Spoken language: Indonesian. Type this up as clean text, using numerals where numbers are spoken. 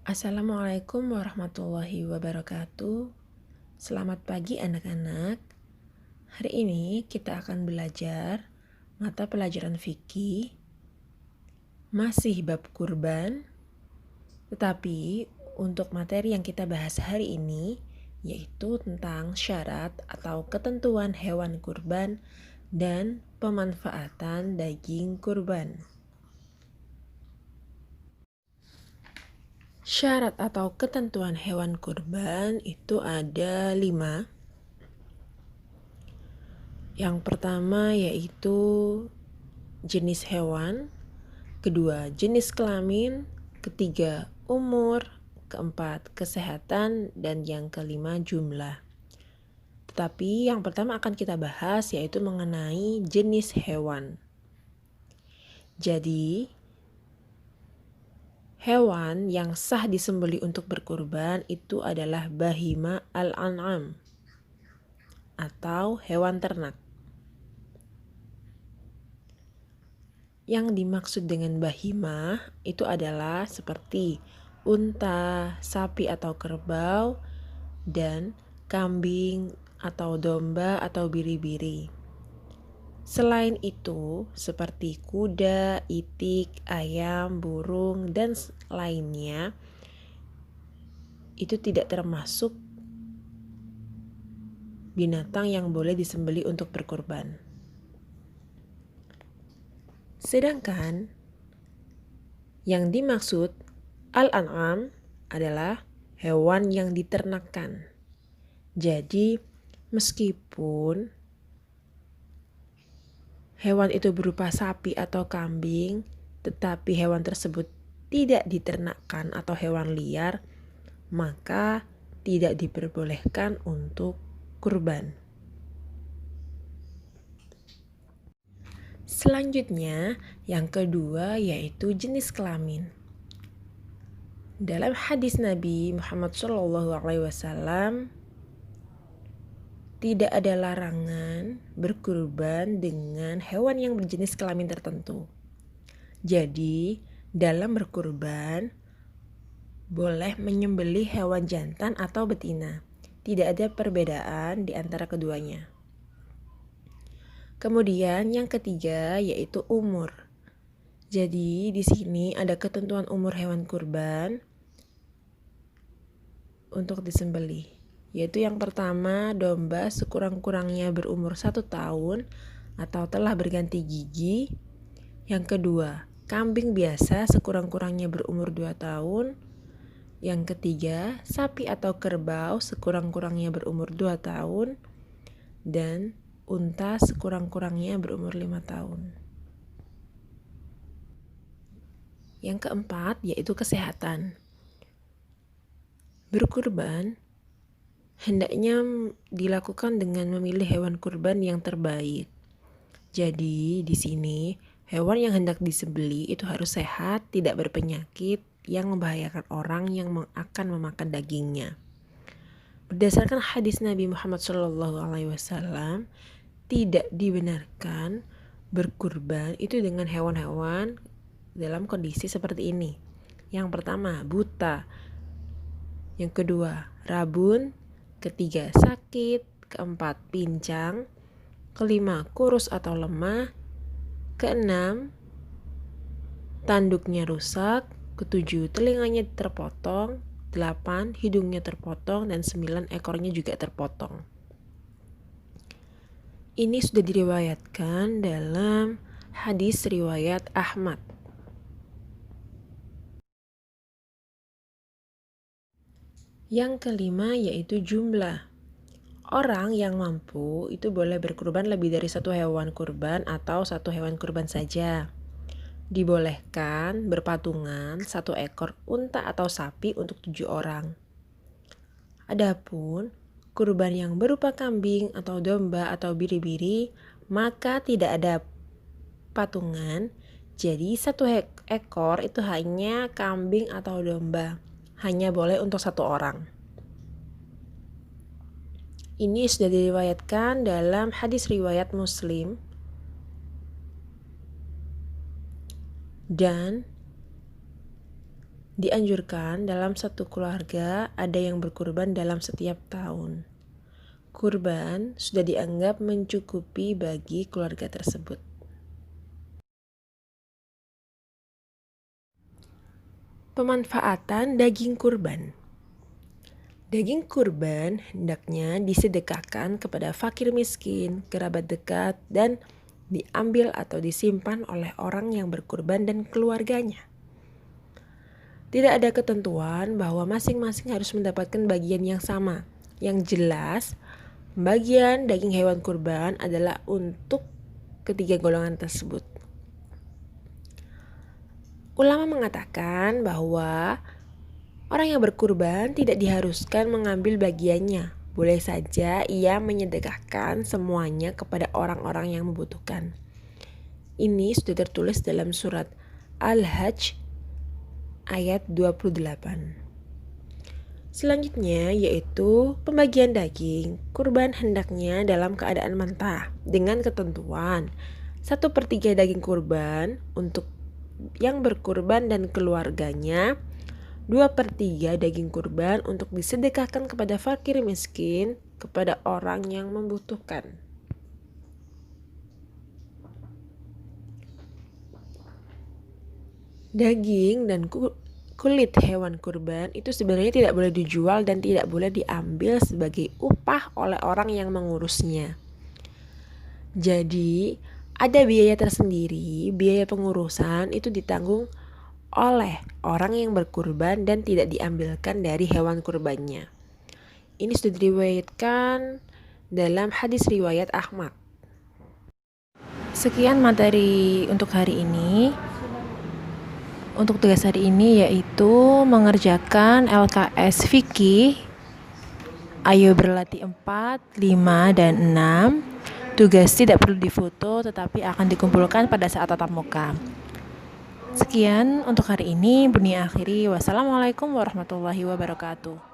Assalamualaikum warahmatullahi wabarakatuh. Selamat pagi anak-anak. Hari ini kita akan belajar mata pelajaran fikih, masih bab kurban. Tetapi untuk materi yang kita bahas hari ini yaitu tentang syarat atau ketentuan hewan kurban dan pemanfaatan daging kurban. Syarat atau ketentuan hewan kurban itu ada 5. Yang pertama yaitu jenis hewan, kedua jenis kelamin, ketiga umur, keempat kesehatan, dan yang kelima jumlah. Tetapi yang pertama akan kita bahas yaitu mengenai jenis hewan. Jadi hewan yang sah disembelih untuk berkurban itu adalah bahima al-an'am atau hewan ternak. Yang dimaksud dengan bahimah itu adalah seperti unta, sapi atau kerbau, dan kambing atau domba atau biri-biri. Selain itu, seperti kuda, itik, ayam, burung, dan lainnya, itu tidak termasuk binatang yang boleh disembelih untuk berkurban. Sedangkan yang dimaksud al-an'am adalah hewan yang diternakan. Jadi meskipun hewan itu berupa sapi atau kambing, tetapi hewan tersebut tidak diternakkan atau hewan liar, maka tidak diperbolehkan untuk kurban. Selanjutnya, yang kedua yaitu jenis kelamin. Dalam hadis Nabi Muhammad SAW, tidak ada larangan berkurban dengan hewan yang berjenis kelamin tertentu. Jadi, dalam berkurban, boleh menyembelih hewan jantan atau betina. Tidak ada perbedaan di antara keduanya. Kemudian yang ketiga yaitu umur. Jadi di sini ada ketentuan umur hewan kurban untuk disembelih. Yaitu yang pertama, domba sekurang-kurangnya berumur 1 tahun atau telah berganti gigi. Yang kedua, kambing biasa sekurang-kurangnya berumur 2 tahun. Yang ketiga, sapi atau kerbau sekurang-kurangnya berumur 2 tahun. Dan unta sekurang-kurangnya berumur 5 tahun. Yang keempat yaitu kesehatan. Berkurban hendaknya dilakukan dengan memilih hewan kurban yang terbaik. Jadi di sini hewan yang hendak disembelih itu harus sehat, tidak berpenyakit yang membahayakan orang yang akan memakan dagingnya. Berdasarkan hadis Nabi Muhammad SAW, tidak dibenarkan berkurban itu dengan hewan-hewan dalam kondisi seperti ini. Yang pertama, buta. Yang kedua, rabun. Ketiga, sakit. Keempat, pincang. Kelima, kurus atau lemah. Keenam, tanduknya rusak. Ketujuh, telinganya terpotong. 8, hidungnya terpotong. Dan 9, ekornya juga terpotong. Ini sudah diriwayatkan dalam hadis riwayat Ahmad. Yang kelima yaitu jumlah. Orang yang mampu itu boleh berkurban lebih dari 1 hewan kurban atau 1 hewan kurban saja. Dibolehkan berpatungan 1 ekor unta atau sapi untuk 7 orang. Adapun kurban yang berupa kambing atau domba atau biri-biri, maka tidak ada patungan. Jadi 1 ekor itu hanya kambing atau domba. Hanya boleh untuk 1 orang. Ini sudah diriwayatkan dalam hadis riwayat Muslim. Dan Dianjurkan dalam satu keluarga ada yang berkurban dalam setiap tahun. Kurban sudah dianggap mencukupi bagi keluarga tersebut. Pemanfaatan daging kurban. Daging kurban hendaknya disedekahkan kepada fakir miskin, kerabat dekat, dan diambil atau disimpan oleh orang yang berkurban dan keluarganya. Tidak ada ketentuan bahwa masing-masing harus mendapatkan bagian yang sama. Yang jelas, bagian daging hewan kurban adalah untuk ketiga golongan tersebut. Ulama mengatakan bahwa orang yang berkurban tidak diharuskan mengambil bagiannya. Boleh saja ia menyedekahkan semuanya kepada orang-orang yang membutuhkan. Ini sudah tertulis dalam surat Al-Hajj ayat 28. Selanjutnya yaitu pembagian daging. Kurban hendaknya dalam keadaan mentah dengan ketentuan 1/3 daging kurban untuk yang berkurban dan keluarganya, 2/3 daging kurban untuk disedekahkan kepada fakir miskin, kepada orang yang membutuhkan. Daging dan kulit hewan kurban itu sebenarnya tidak boleh dijual dan tidak boleh diambil sebagai upah oleh orang yang mengurusnya. Jadi ada biaya tersendiri, biaya pengurusan itu ditanggung oleh orang yang berkurban dan tidak diambilkan dari hewan kurbannya. Ini sudah diriwayatkan dalam hadis riwayat Ahmad. Sekian materi untuk hari ini. Untuk tugas hari ini yaitu mengerjakan LKS Fikih. Ayo berlatih 4, 5, dan 6. Tugas tidak perlu difoto tetapi akan dikumpulkan pada saat tatap muka. Sekian untuk hari ini. Bunyi akhiri. Wassalamualaikum warahmatullahi wabarakatuh.